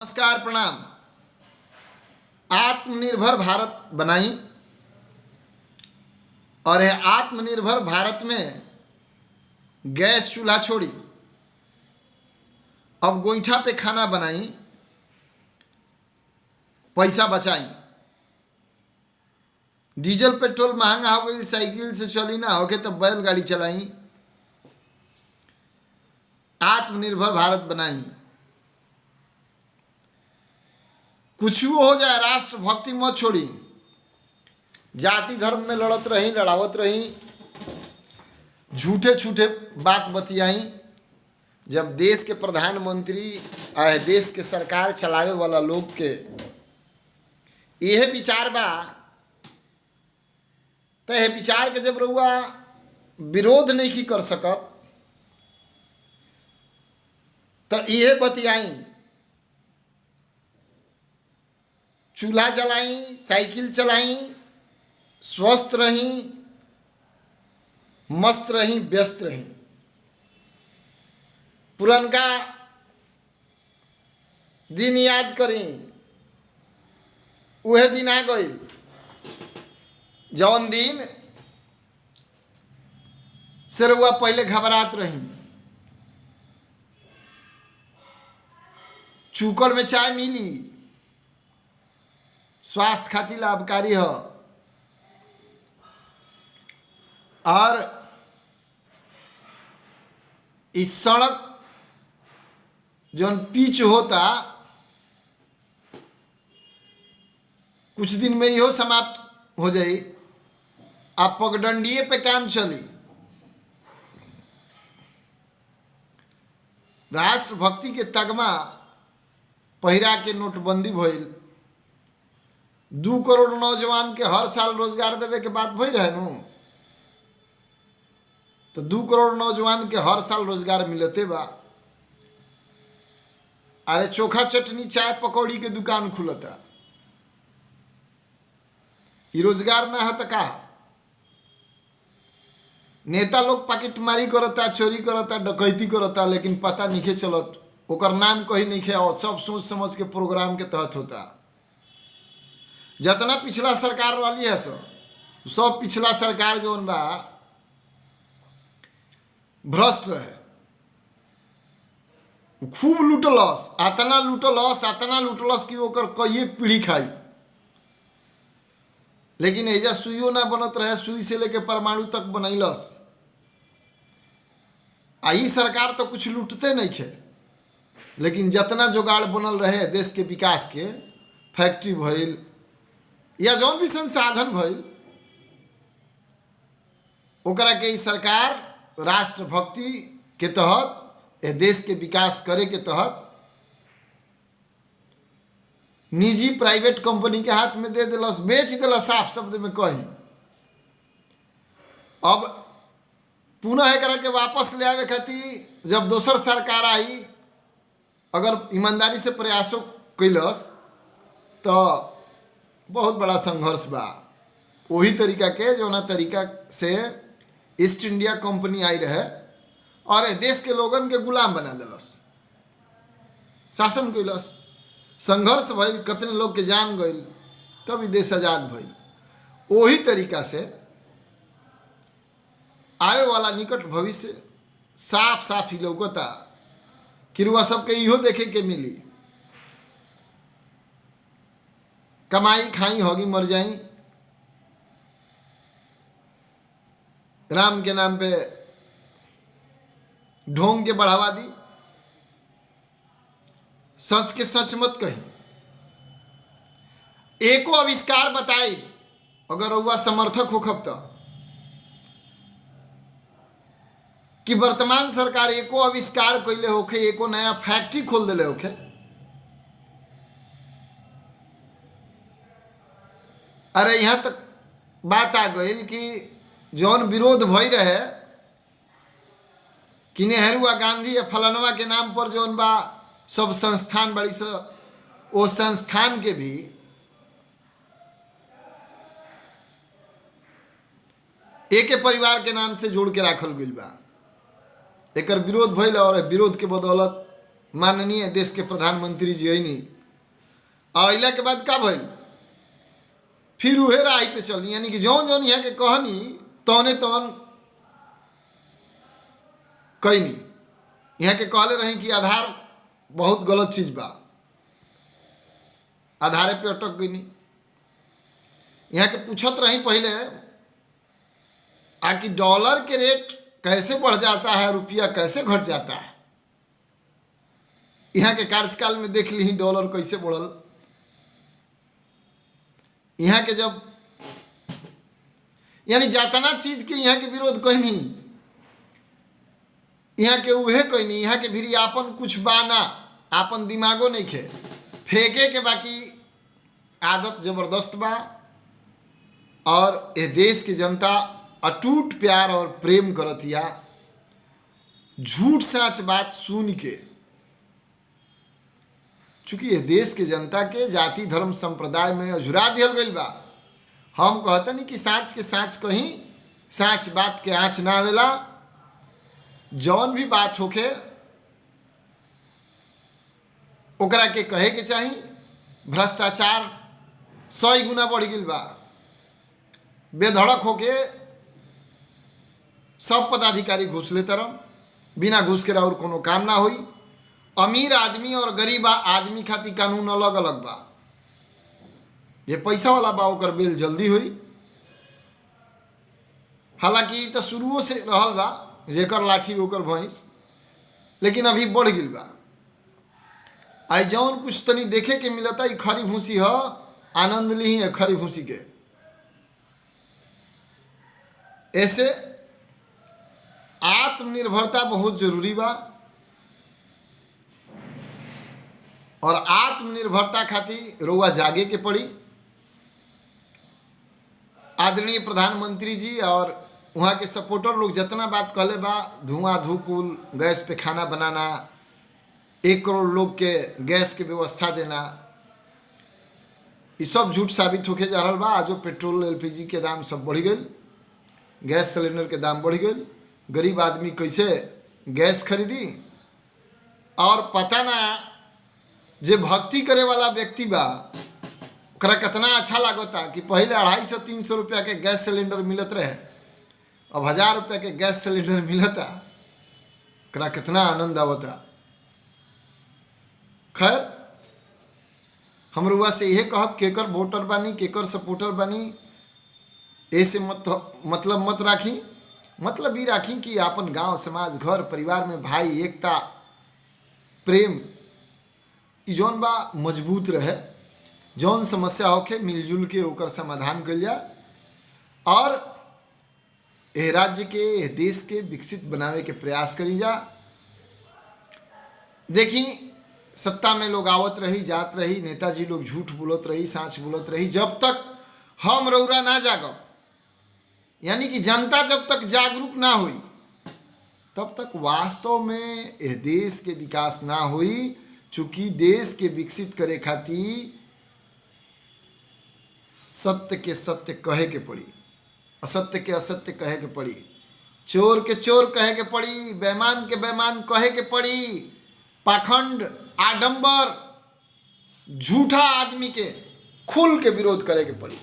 नमस्कार, प्रणाम। आत्मनिर्भर भारत बनाई और यह आत्मनिर्भर भारत में गैस चूल्हा छोड़ी, अब गोईठा पे खाना बनाई, पैसा बचाई। डीजल पेट्रोल महंगा हो गई, साइकिल से चली ना होके तो बैलगाड़ी चलाई। आत्मनिर्भर भारत बनाई। कुछ हो जाए, राष्ट्रभक्ति मत छोड़ी। जाति धर्म में लड़त रही, लड़ावत रही, झूठे झूठे बात बतियाई। जब देश के प्रधानमंत्री देश के सरकार चलावे वाला लोग के यह विचार बा, तो यह विचार के जब रउआ विरोध नहीं की कर सकत, तो यह बतियाई। चूल्हा जलाई, साइकिल चलाई, स्वस्थ रही, मस्त रही, व्यस्त रही। पुरनका दिन याद करी, वह दिन आ गई जौन दिन से रउआ पहले घबरात रही। चूकड़ में चाय मिली, स्वास्थ्य खातिर लाभकारी है। और इस सड़क जो पिच होता, कुछ दिन में ही समाप्त हो जाई। आप पगडंडिये पे काम चली। राष्ट्रभक्ति के तगमा पहिरा के नोटबंदी भइल। 2 करोड़ नौजवान के हर साल रोजगार देवे के बात भई रहे नु, तो 2 करोड़ नौजवान के हर साल रोजगार मिलते बा। अरे चोखा चटनी चाय पकौड़ी के दुकान खुलता, ये रोजगार ना है तो का? नेता लोग पॉकेटमारी करता, चोरी करता, डकैती करता, लेकिन पता नहीं चलत, ओकर नाम कहीं नहीं और सब सोच समझ के प्रोग्राम के तहत होता। जितना पिछला सरकार वाली है सब पिछला सरकार जो बा भ्रष्ट रहे, खूब लूटलस, अतना लूटलस कि ओकर कई पीढ़ी खाई। लेकिन एजा सुइयो ना बनत रहे, सुई से लेके परमाणु तक बनैलस। आई सरकार तो कुछ लूटते नहीं खे, लेकिन जितना जुगाड़ बनल रहे देश के विकास के, फैक्ट्री भइल या जौन भी संसाधन भइल, ओकरा के सरकार राष्ट्रभक्ति के तहत, देश के विकास करे के तहत निजी प्राइवेट कंपनी के हाथ में दे दिलस, बेच दिलस। साफ शब्द में कही, अब पुनः एकरा के वापस ले आवे खातिर जब दोसर सरकार आई, अगर ईमानदारी से प्रयासों कैलस तो बहुत बड़ा संघर्ष बा। वही तरीका के जौना तरीका से ईस्ट इंडिया कंपनी आई रहे और देश के लोगन के गुलाम बना दिलस, शासन कैलस, संघर्ष भइल, कितने लोग के जान गइल, तब देश आजाद भइल। वही तरीका से आवे वाला निकट भविष्य साफ साफ ही लौकता कि रुआ सबके इहो देखे के मिली। कमाई खाई होगी, मर जाई, राम के नाम पे ढोंग के बढ़ावा दी, सच के सच मत कही। एको आविष्कार बताई, अगर वह समर्थक होखब तो, कि वर्तमान सरकार एको आविष्कार कैले होखे, एको नया फैक्ट्री खोल दिले होखे। अरे यहाँ तक बात आ गई कि जौन विरोध भई रहे कि नेहरू आ गांधी या फलानवा के नाम पर जौन बा सब संस्थान बड़ी से, वो संस्थान के भी एक परिवार के नाम से जोड़ के राखल गई बा। एकर विरोध भइल और विरोध के बदौलत माननीय देश के प्रधानमंत्री जी अनी अला के बाद का भइल, फिर उहे राह पे चली, यानी कि जौन जौन यहाँ के कहनी तौने तौन कैनी। यहाँ के कहले रही कि आधार बहुत गलत चीज बा, आधारे पे अटक गई। यहाँ के पूछत रही पहले आकि डॉलर के रेट कैसे बढ़ जाता है, रुपया कैसे घट जाता है। यहाँ के कार्यकाल में देख ली डॉलर कैसे बढ़ल। यहाँ के जब यानी जातना चीज के यहाँ के विरोध कहनी, यहाँ के उहे कहनी, यहाँ के भी आपन कुछ बाना, आपन दिमागो नहीं खे फेंके के, बाकी आदत जबरदस्त बा। और ये देश की जनता अटूट प्यार और प्रेम करतिया, झूठ साच बात सुन के। चूंकि ये देश के जनता के जाति धर्म संप्रदाय में अझुरा दिया गई बा। हम कहते नहीं कि साच के साच कहीं, साच बात के आँच ना आवेला। जौन भी बात होके ओकरा के कहे के चाही। भ्रष्टाचार 100 गुना बढ़ गई बा। बेधड़क होके सब पदाधिकारी घूस लेते रह, बिना घूस के और कोनो काम ना होई। अमीर आदमी और गरीब आदमी खातिर कानून अलग अलग बा। ये पैसा वाला बा ओकर बिल जल्दी हुई। हालांकि तो शुरुओं से रहल बा, जेकर लाठी ओकर भैंस, लेकिन अभी बढ़ गई बा। आई जौन कुछ तनी देखे के मिलता ई खरी भूसी ह, आनंद ली है खरी भूसी के। ऐसे आत्मनिर्भरता बहुत जरूरी बा और आत्मनिर्भरता खातिर रउआ जागे के पड़ी। आदरणीय प्रधानमंत्री जी और वहाँ के सपोर्टर लोग जितना बात कहले बा, धुआं धूकुल, गैस पे खाना बनाना, 1 करोड़ लोग के गैस के व्यवस्था देना, ये सब झूठ साबित होके जा रहा बा। आजो पेट्रोल एलपीजी के दाम सब बढ़ गई, गैस सिलेंडर के दाम बढ़ गई। गरीब आदमी कैसे गैस खरीदी। और पता ना जे भक्ति करे वाला व्यक्ति बा ओकरा कितना अच्छा लागता कि पहले 250-300 रुपया के गैस सिलेंडर मिलत रहे, अब 1000 रुपया के गैस सिलेंडर मिलता, ओकरा कितना आनंद आवता। खैर हम रुआ से यह कहब, केकर वोटर बानी, केकर सपोर्टर बानी, ऐसे मतलब मत राखी। मतलब भी राखी कि अपन गांव समाज घर परिवार में भाई एकता प्रेम ई जौन बा मजबूत रहे। जौन समस्या होके मिलजुल के ओकर समाधान कल जा और एह राज्य के एह देश के विकसित बनावे के प्रयास करी जा। देखी सत्ता में लोग आवत रही जात रही, नेताजी लोग झूठ बोलत रही, साँच बोलत रही। जब तक हम रौरा ना जागब, यानी कि जनता जब तक जागरूक ना हुई, तब तक वास्तव में यह देश के विकास ना हुई। चूंकि देश के विकसित करे खातिर सत्य के सत्य कहे के पड़ी, असत्य के असत्य कहे के पड़ी, चोर के चोर कहे के पड़ी, बेईमान के बेईमान कहे के पड़ी, पाखंड आडंबर झूठा आदमी के खुल के विरोध करे के पड़ी।